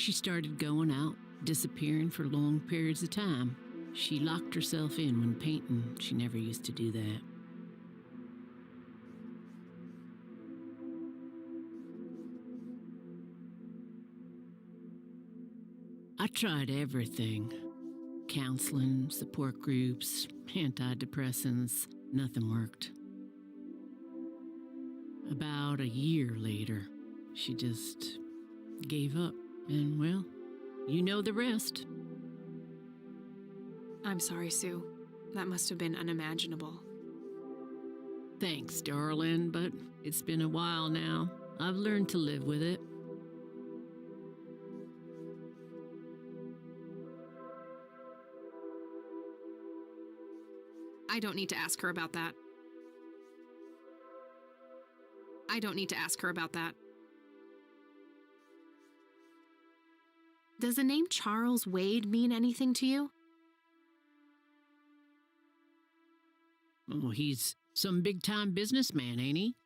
She started going out, disappearing for long periods of time. She locked herself in when painting. She never used to do that. I tried everything. Counseling, support groups, antidepressants. Nothing worked. About a year later, she just gave up. And, well, you know the rest. I'm sorry, Sue. That must have been unimaginable. Thanks, darling, but it's been a while now. I've learned to live with it. I don't need to ask her about that. Does the name Charles Wade mean anything to you? Oh, he's some big-time businessman, ain't he?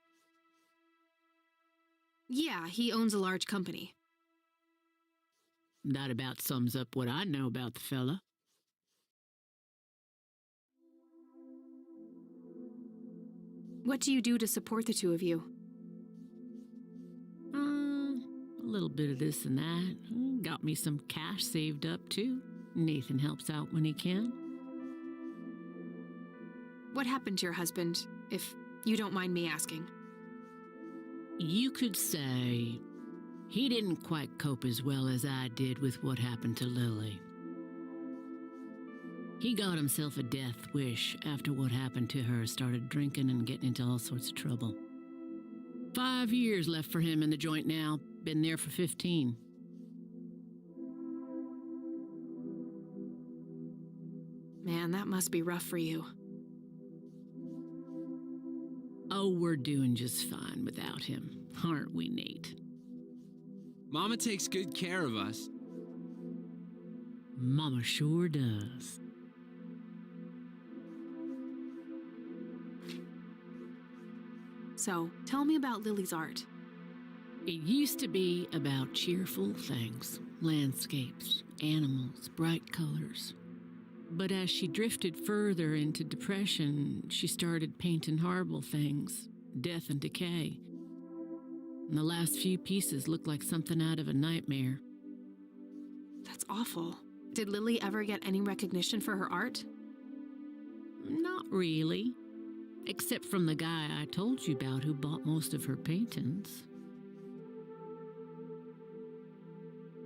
Yeah, he owns a large company. That about sums up what I know about the fella. What do you do to support the two of you? A little bit of this and that. Got me some cash saved up, too. Nathan helps out when he can. What happened to your husband, if you don't mind me asking? You could say he didn't quite cope as well as I did with what happened to Lily. He got himself a death wish after what happened to her, started drinking and getting into all sorts of trouble. 5 years left for him in the joint now, been there for 15. Man, that must be rough for you. Oh, we're doing just fine without him, aren't we, Nate? Mama takes good care of us. Mama sure does. So, tell me about Lily's art. It used to be about cheerful things, landscapes, animals, bright colors. But as she drifted further into depression, she started painting horrible things, death and decay. And the last few pieces looked like something out of a nightmare. That's awful. Did Lily ever get any recognition for her art? Not really. Except from the guy I told you about who bought most of her paintings.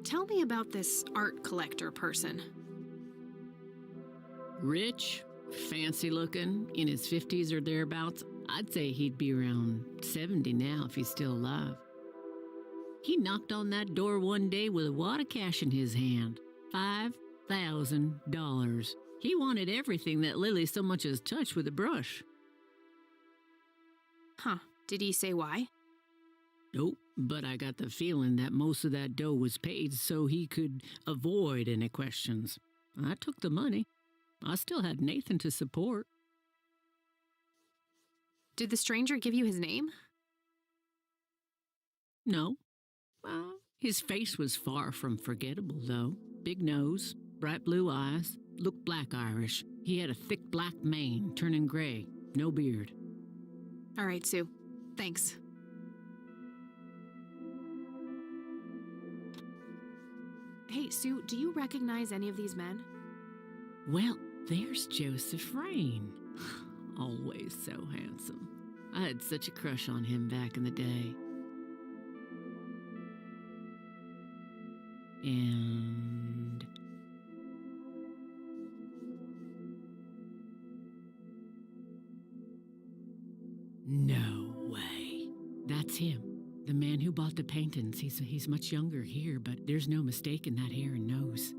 Tell me about this art collector person. Rich, fancy looking, in his 50s or thereabouts. I'd say he'd be around 70 now if he's still alive. He knocked on that door one day with a wad of cash in his hand. $5,000. He wanted everything that Lily so much as touched with a brush. Huh. Did he say why? Nope, but I got the feeling that most of that dough was paid so he could avoid any questions. I took the money. I still had Nathan to support. Did the stranger give you his name? No. His face was far from forgettable, though. Big nose, bright blue eyes, looked black Irish. He had a thick black mane, turning gray, no beard. All right, Sue. Thanks. Hey, Sue, do you recognize any of these men? Well, there's Joseph Rain. Always so handsome. I had such a crush on him back in the day. And... no way. That's him. The man who bought the paintings. He's much younger here, but there's no mistaking that hair and nose.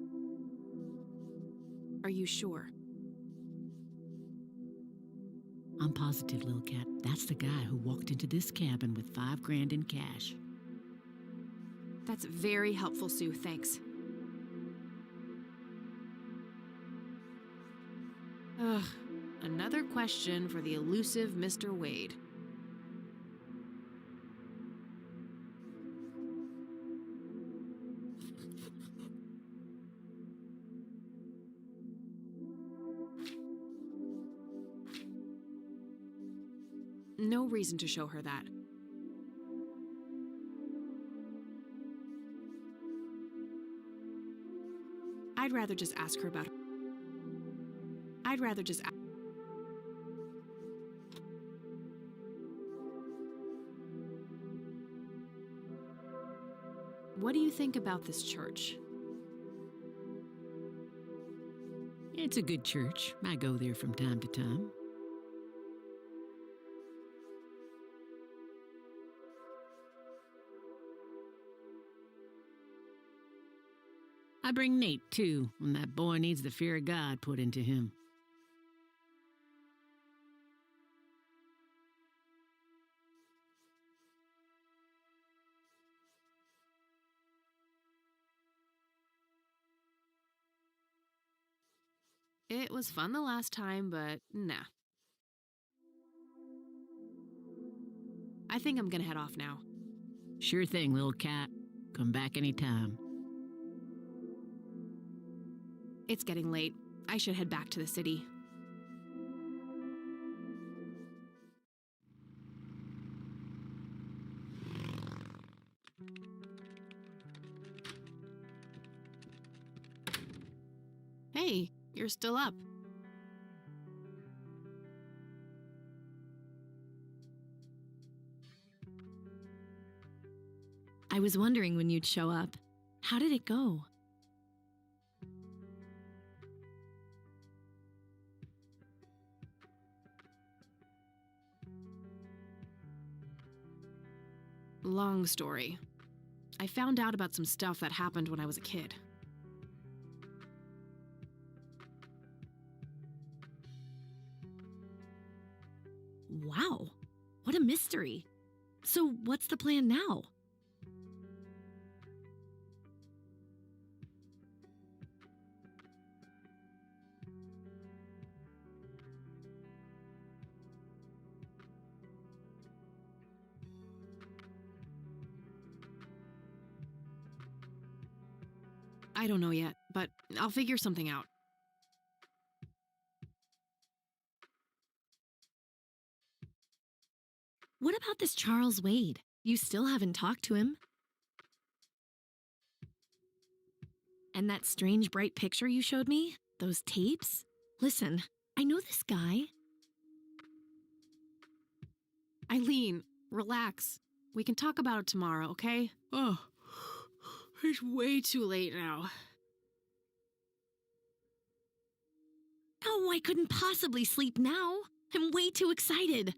Are you sure? I'm positive, little cat. That's the guy who walked into this cabin with $5,000 in cash. That's very helpful, Sue. Thanks. Ugh. Another question for the elusive Mr. Wade. no reason to show her that. I'd rather just ask her about her. I'd rather just ask. What do you think about this church? It's a good church. I go there from time to time. I bring Nate, too, when that boy needs the fear of God put into him. It was fun the last time, but nah. I think I'm gonna head off now. Sure thing, little cat. Come back anytime. It's getting late. I should head back to the city. Hey, you're still up. I was wondering when you'd show up. How did it go? Long story. I found out about some stuff that happened when I was a kid. Wow, what a mystery. So what's the plan now? I don't know yet, but I'll figure something out. What about this Charles Wade? You still haven't talked to him. And that strange bright picture you showed me? Those tapes? Listen, I know this guy. Eileen, relax. We can talk about it tomorrow, okay? Oh, it's way too late now. Oh, I couldn't possibly sleep now. I'm way too excited.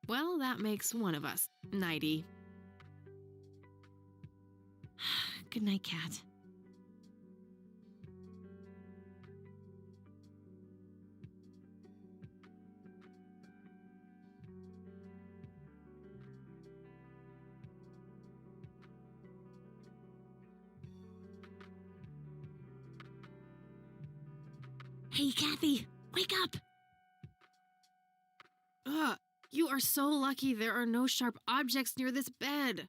Well, that makes one of us. Nighty. Good night, Cat. Hey, Kathy, wake up! Ugh, you are so lucky there are no sharp objects near this bed.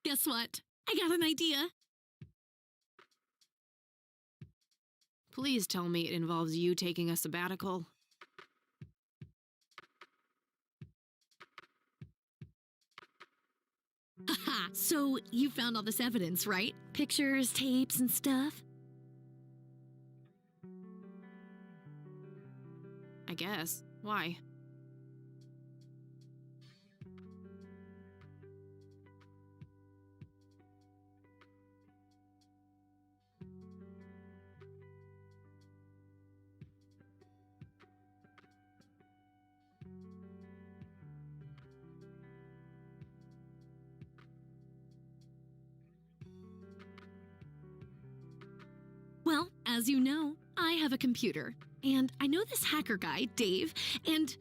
Guess what? I got an idea. Please tell me it involves you taking a sabbatical. Haha, so you found all this evidence, right? Pictures, tapes, and stuff? I guess. Why? Well, As you know, I have a computer, and I know this hacker guy, Dave, and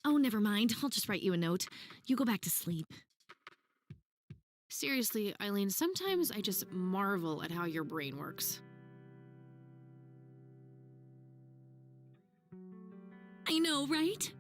oh, never mind. I'll just write you a note. You go back to sleep. Seriously, Eileen, sometimes I just marvel at how your brain works. I know, right?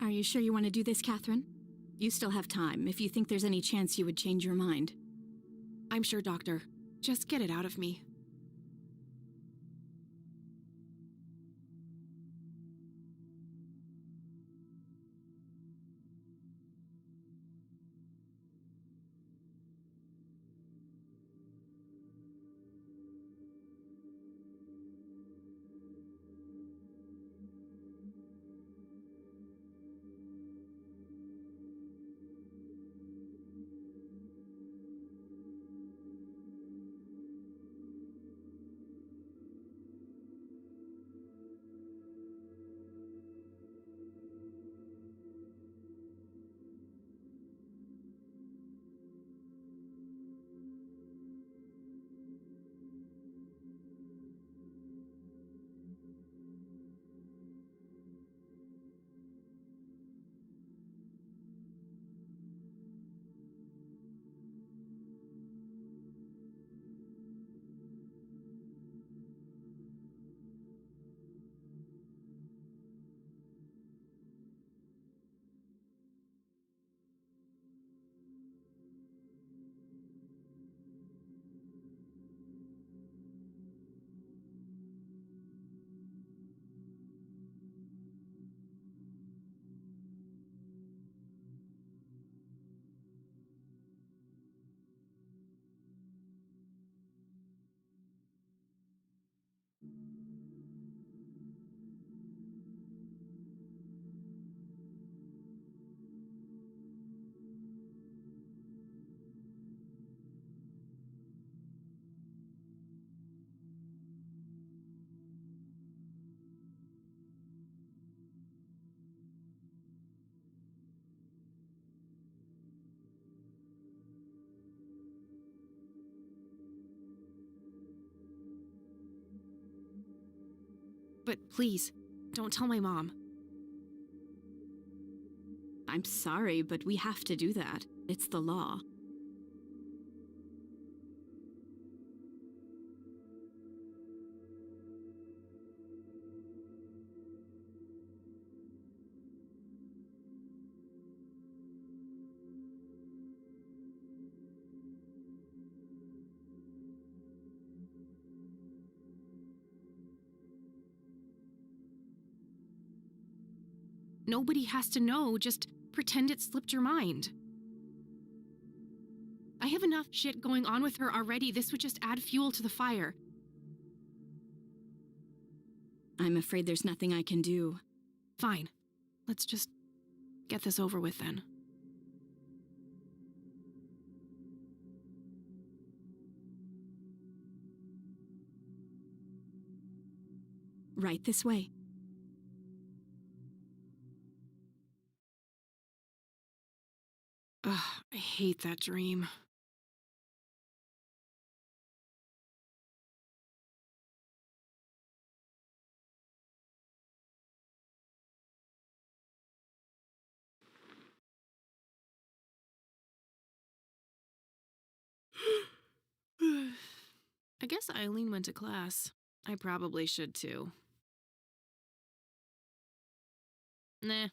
Are you sure you want to do this, Catherine? You still have time if you think there's any chance you would change your mind. I'm sure, Doctor. Just get it out of me. but please, don't tell my mom. I'm sorry, but we have to do that. It's the law. Nobody has to know, just pretend it slipped your mind. I have enough shit going on with her already. This would just add fuel to the fire. I'm afraid there's nothing I can do. Fine. Let's just get this over with then. Right this way. Ugh, I hate that dream. I guess Eileen went to class. I probably should too. Nah,